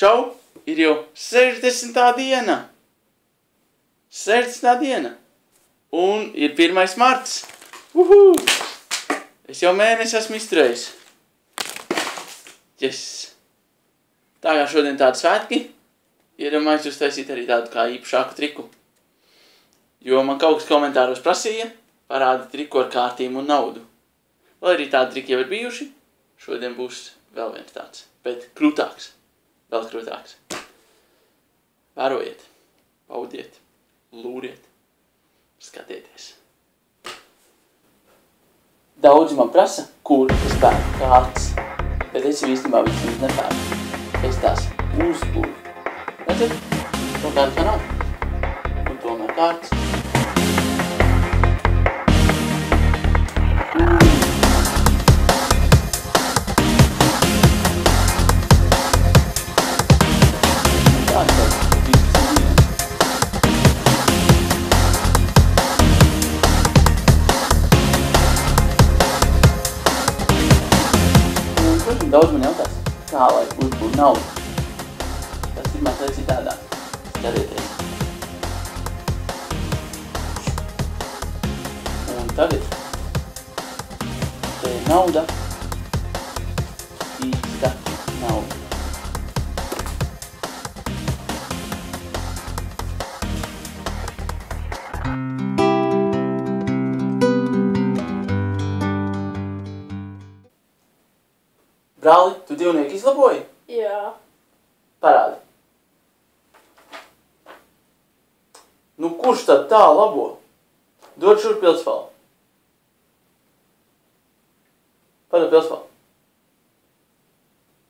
čau, ir jau 60. diena. 60. diena. Un ir 1. marts. Es jau mēnesi esmu izturējis. Yes. Tā kā šodien tādi svētki, iedomājos uztaisīt arī tādu kā īpašāku triku. Jo man kaut kas komentāros prasīja, parādi triku ar kārtīm un naudu. Lai arī tādi triki jau ir bijuši, šodien būs vēl viens tāds, bet krūtāks, vēl krūtāks. Vērojiet, baudiet, lūriet, skatieties. Daudzi man prasa, kur es pērku kārtas, bet es jau īstenībā viņas nepērku. Es tās uzbūru. Redzat? To kādu tā nav. Un tomēr kārtas. Daudz man jautās, kā lai uzbūr naudu. Tas ir mazliet citādāk. Skatieties. Un tagad te ir nauda. Īsta nauda. Brāli, tu dzīvnieku izlaboji? Jā. Parādi. Nu, kurš tad tā labo? Dod šur pildspalvu. Padod pildspalvu.